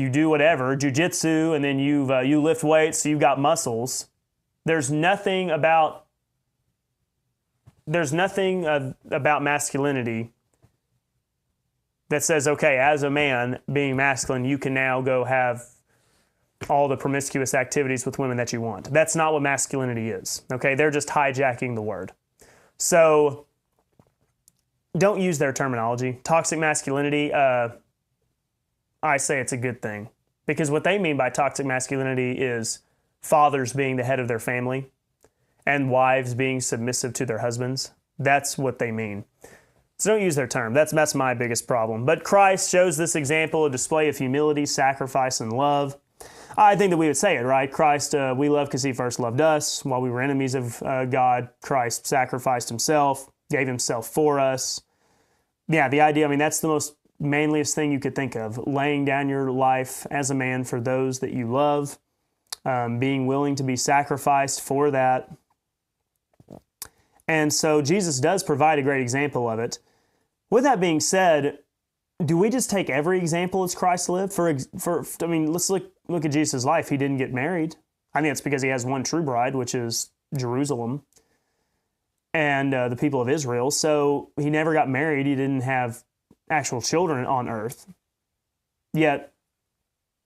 do whatever, jujitsu, and then you lift weights, so you've got muscles. There's nothing about masculinity that says, okay, as a man being masculine, you can now go have all the promiscuous activities with women that you want. That's not what masculinity is, okay? They're just hijacking the word. So don't use their terminology. Toxic masculinity, I say it's a good thing. Because what they mean by toxic masculinity is fathers being the head of their family and wives being submissive to their husbands. That's what they mean. So don't use their term. That's my biggest problem. But Christ shows this example, a display of humility, sacrifice, and love. I think that we would say it, right? Christ, we love because he first loved us. While we were enemies of God, Christ sacrificed himself, gave himself for us. Yeah, the idea, that's the most manliest thing you could think of. Laying down your life as a man for those that you love, being willing to be sacrificed for that. And so Jesus does provide a great example of it. With that being said, do we just take every example as Christ lived? Let's look at Jesus' life. He didn't get married. I think it's because he has one true bride, which is Jerusalem and the people of Israel. So he never got married. He didn't have actual children on earth. Yet,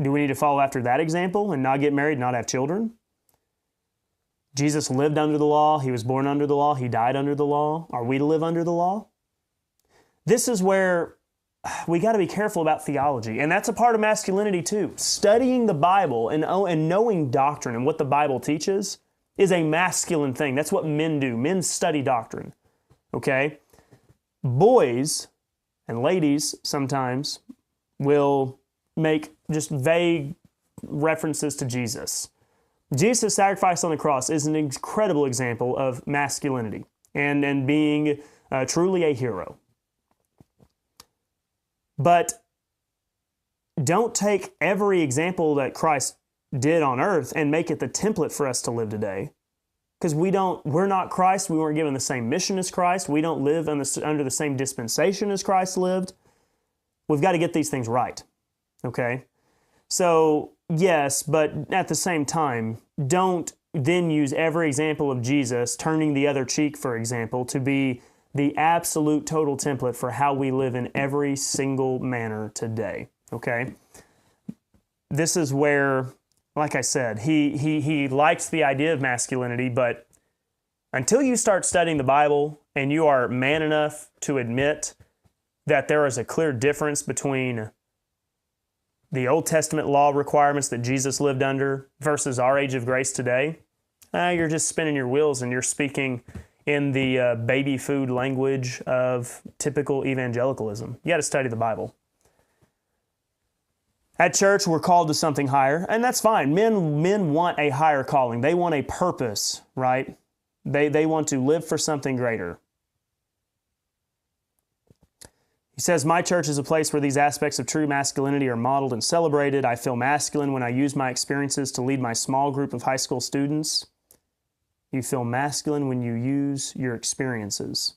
do we need to follow after that example and not get married, not have children? Jesus lived under the law. He was born under the law. He died under the law. Are we to live under the law? This is where we got to be careful about theology. And that's a part of masculinity too. Studying the Bible and knowing doctrine and what the Bible teaches is a masculine thing. That's what men do. Men study doctrine. Okay? Boys And ladies sometimes will make just vague references to Jesus. Jesus' sacrifice on the cross is an incredible example of masculinity and being truly a hero. But don't take every example that Christ did on earth and make it the template for us to live today. Because we're not Christ. We weren't given the same mission as Christ. We don't live under the same dispensation as Christ lived. We've got to get these things right. Okay? So, yes, but at the same time, don't then use every example of Jesus, turning the other cheek, for example, to be the absolute total template for how we live in every single manner today. Okay? This is where, like I said, he likes the idea of masculinity, but until you start studying the Bible and you are man enough to admit that there is a clear difference between the Old Testament law requirements that Jesus lived under versus our age of grace today, you're just spinning your wheels and you're speaking in the baby food language of typical evangelicalism. You got to study the Bible. At church, we're called to something higher, and that's fine. Men want a higher calling. They want a purpose, right? They want to live for something greater. He says, my church is a place where these aspects of true masculinity are modeled and celebrated. I feel masculine when I use my experiences to lead my small group of high school students. You feel masculine when you use your experiences.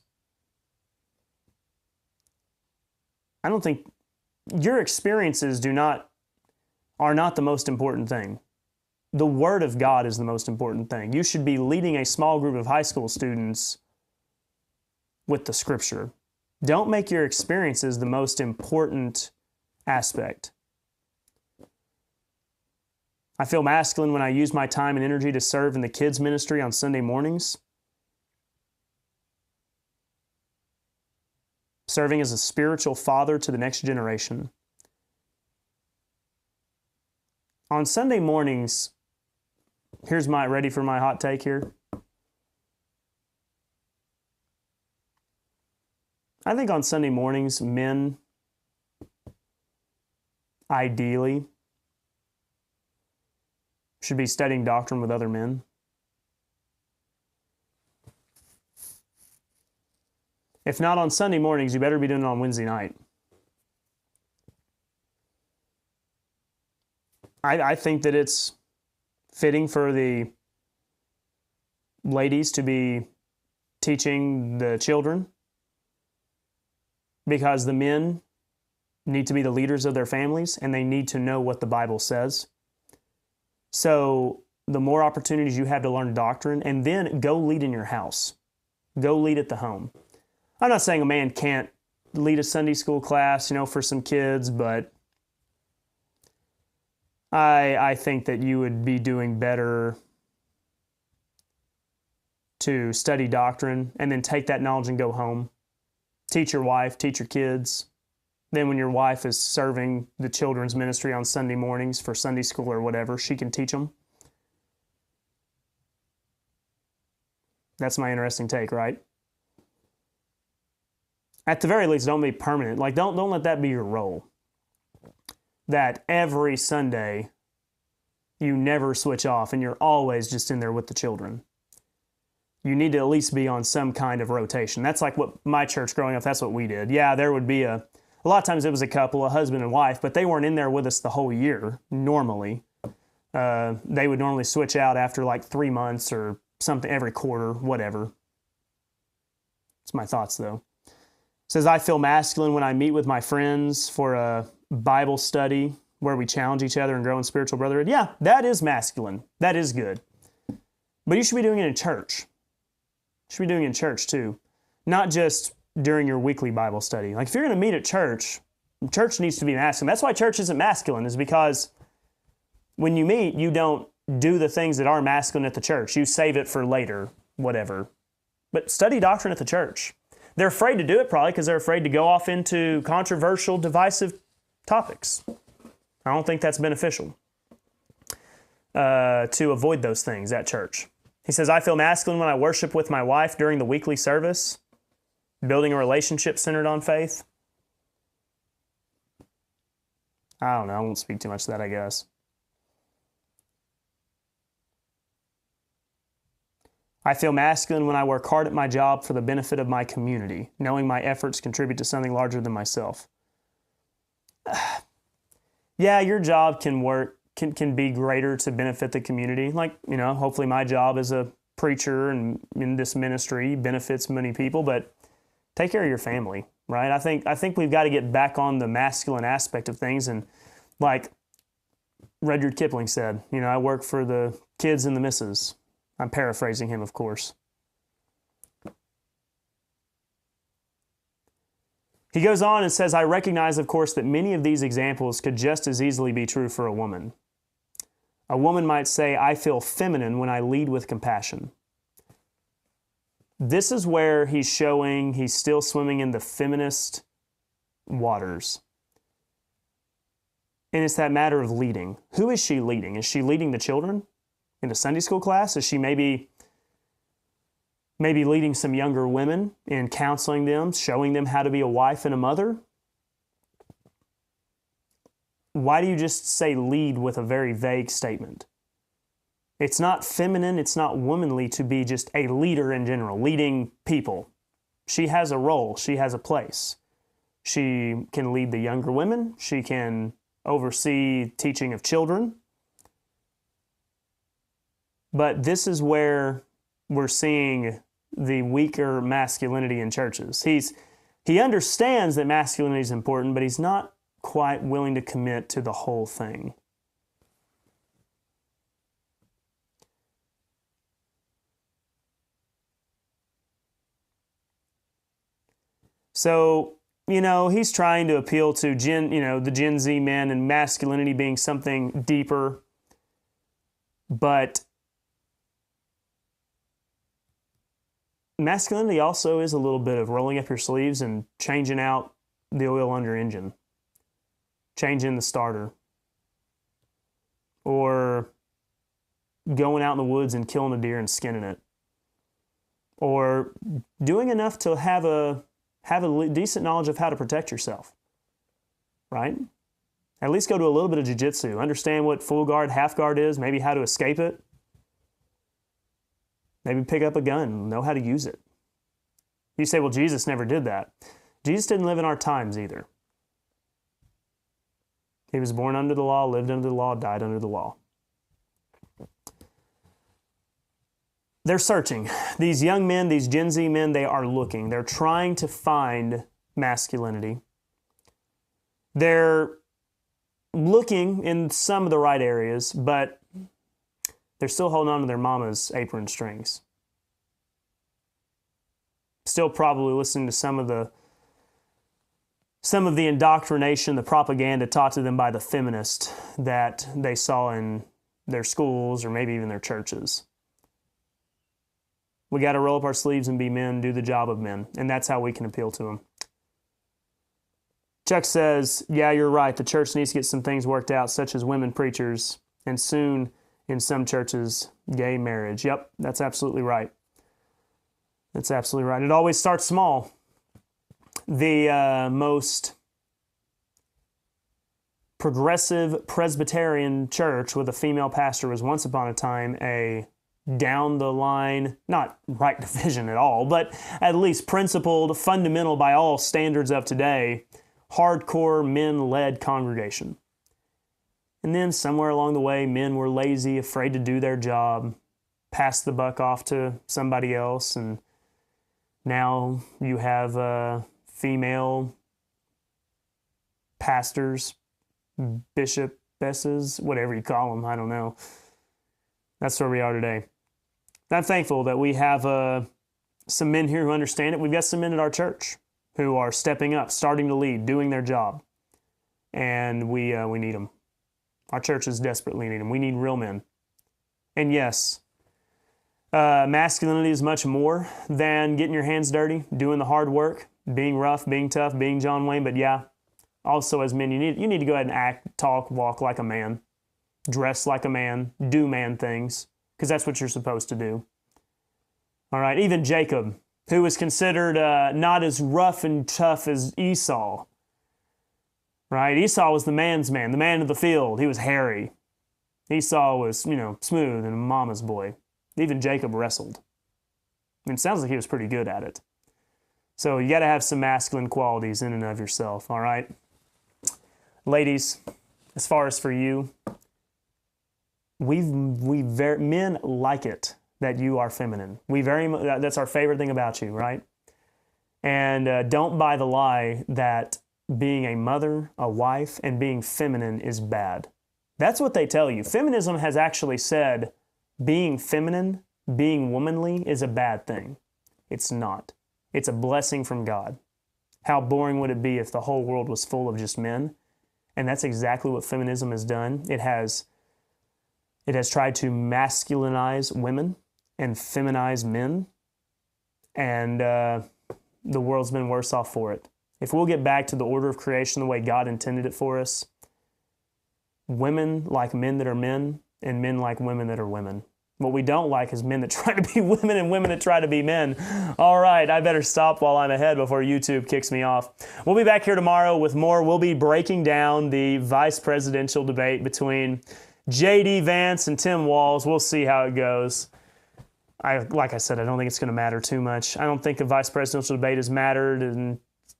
I don't think your experiences are not the most important thing. The Word of God is the most important thing. You should be leading a small group of high school students with the Scripture. Don't make your experiences the most important aspect. I feel masculine when I use my time and energy to serve in the kids' ministry on Sunday mornings. Serving as a spiritual father to the next generation. On Sunday mornings, ready for my hot take here? I think on Sunday mornings, men, ideally, should be studying doctrine with other men. If not on Sunday mornings, you better be doing it on Wednesday night. I think that it's fitting for the ladies to be teaching the children because the men need to be the leaders of their families and they need to know what the Bible says. So the more opportunities you have to learn doctrine, and then go lead in your house. Go lead at the home. I'm not saying a man can't lead a Sunday school class, for some kids, but I think that you would be doing better to study doctrine and then take that knowledge and go home. Teach your wife, teach your kids. Then when your wife is serving the children's ministry on Sunday mornings for Sunday school or whatever, she can teach them. That's my interesting take, right? At the very least, don't be permanent. Don't let that be your role. That every Sunday you never switch off and you're always just in there with the children. You need to at least be on some kind of rotation. That's like what my church growing up, that's what we did. Yeah, there would be a lot of times it was a couple, a husband and wife, but they weren't in there with us the whole year, normally. They would normally switch out after like 3 months or something, every quarter, whatever. That's my thoughts, though. It says, I feel masculine when I meet with my friends for a Bible study where we challenge each other and grow in spiritual brotherhood. Yeah, that is masculine. That is good. But you should be doing it in church. You should be doing it in church, too. Not just during your weekly Bible study. If you're going to meet at church, church needs to be masculine. That's why church isn't masculine, is because when you meet, you don't do the things that are masculine at the church. You save it for later, whatever. But study doctrine at the church. They're afraid to do it probably because they're afraid to go off into controversial, divisive topics. I don't think that's beneficial to avoid those things at church. He says, I feel masculine when I worship with my wife during the weekly service, building a relationship centered on faith. I don't know. I won't speak too much to that, I guess. I feel masculine when I work hard at my job for the benefit of my community, knowing my efforts contribute to something larger than myself. Yeah, your job can be greater to benefit the community. Like, hopefully my job as a preacher and in this ministry benefits many people, but take care of your family, right? I think we've got to get back on the masculine aspect of things. And like Rudyard Kipling said, I work for the kids and the missus. I'm paraphrasing him, of course. He goes on and says, I recognize, of course, that many of these examples could just as easily be true for a woman. A woman might say, I feel feminine when I lead with compassion. This is where he's showing he's still swimming in the feminist waters. And it's that matter of leading. Who is she leading? Is she leading the children in a Sunday school class? Is she maybe leading some younger women and counseling them, showing them how to be a wife and a mother? Why do you just say lead with a very vague statement? It's not feminine, it's not womanly to be just a leader in general, leading people. She has a role, she has a place. She can lead the younger women, she can oversee teaching of children. But this is where we're seeing the weaker masculinity in churches. He understands that masculinity is important, but he's not quite willing to commit to the whole thing. So, he's trying to appeal to the Gen Z men and masculinity being something deeper, but masculinity also is a little bit of rolling up your sleeves and changing out the oil on your engine, changing the starter, or going out in the woods and killing a deer and skinning it, or doing enough to have a decent knowledge of how to protect yourself, right? At least go to a little bit of jiu-jitsu, understand what full guard, half guard is, maybe how to escape it. Maybe pick up a gun, know how to use it. You say, well, Jesus never did that. Jesus didn't live in our times either. He was born under the law, lived under the law, died under the law. They're searching. These young men, these Gen Z men, they are looking. They're trying to find masculinity. They're looking in some of the right areas, but they're still holding on to their mama's apron strings. Still probably listening to some of the indoctrination, the propaganda taught to them by the feminists that they saw in their schools or maybe even their churches. We got to roll up our sleeves and be men, do the job of men, and that's how we can appeal to them. Chuck says, yeah, you're right. The church needs to get some things worked out, such as women preachers, and soon, in some churches, gay marriage. Yep, that's absolutely right. That's absolutely right. It always starts small. The most progressive Presbyterian church with a female pastor was once upon a time a down the line, not right division at all, but at least principled, fundamental by all standards of today, hardcore men-led congregation. And then somewhere along the way, men were lazy, afraid to do their job, passed the buck off to somebody else, and now you have female pastors, bishopesses, whatever you call them, I don't know. That's where we are today. I'm thankful that we have some men here who understand it. We've got some men at our church who are stepping up, starting to lead, doing their job. And we need them. Our churches desperately need them. We need real men. And yes, masculinity is much more than getting your hands dirty, doing the hard work, being rough, being tough, being John Wayne. But yeah, also as men, you need to go ahead and act, talk, walk like a man, dress like a man, do man things, because that's what you're supposed to do. All right, even Jacob, who was considered not as rough and tough as Esau, right? Esau was the man's man, the man of the field. He was hairy. Esau was, smooth and a mama's boy. Even Jacob wrestled. I mean, it sounds like he was pretty good at it. So you got to have some masculine qualities in and of yourself, all right? Ladies, as far as for you, men like it that you are feminine. That's our favorite thing about you, right? And don't buy the lie that being a mother, a wife, and being feminine is bad. That's what they tell you. Feminism has actually said being feminine, being womanly is a bad thing. It's not. It's a blessing from God. How boring would it be if the whole world was full of just men? And that's exactly what feminism has done. It has tried to masculinize women and feminize men. And the world's been worse off for it. If we'll get back to the order of creation the way God intended it for us, women like men that are men, and men like women that are women. What we don't like is men that try to be women and women that try to be men. All right, I better stop while I'm ahead before YouTube kicks me off. We'll be back here tomorrow with more. We'll be breaking down the vice presidential debate between J.D. Vance and Tim Walz. We'll see how it goes. Like I said, I don't think it's going to matter too much. I don't think a vice presidential debate has mattered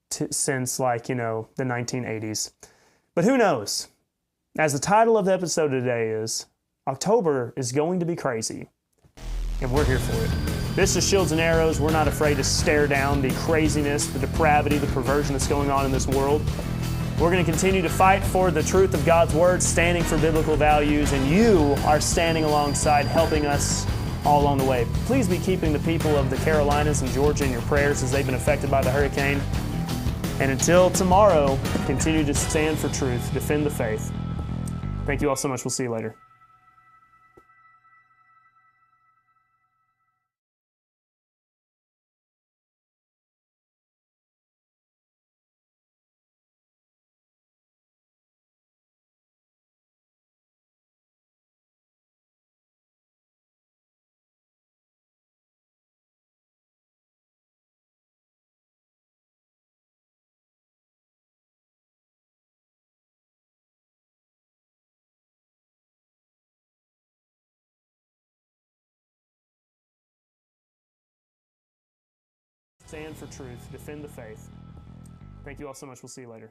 since the 1980s. But who knows? As the title of the episode today is, October is going to be crazy, and we're here for it. This is Shields and Arrows. We're not afraid to stare down the craziness, the depravity, the perversion that's going on in this world. We're going to continue to fight for the truth of God's Word, standing for biblical values, and you are standing alongside, helping us all along the way. Please be keeping the people of the Carolinas and Georgia in your prayers as they've been affected by the hurricane. And until tomorrow, continue to stand for truth, defend the faith. Thank you all so much. We'll see you later. Stand for truth, defend the faith. Thank you all so much. We'll see you later.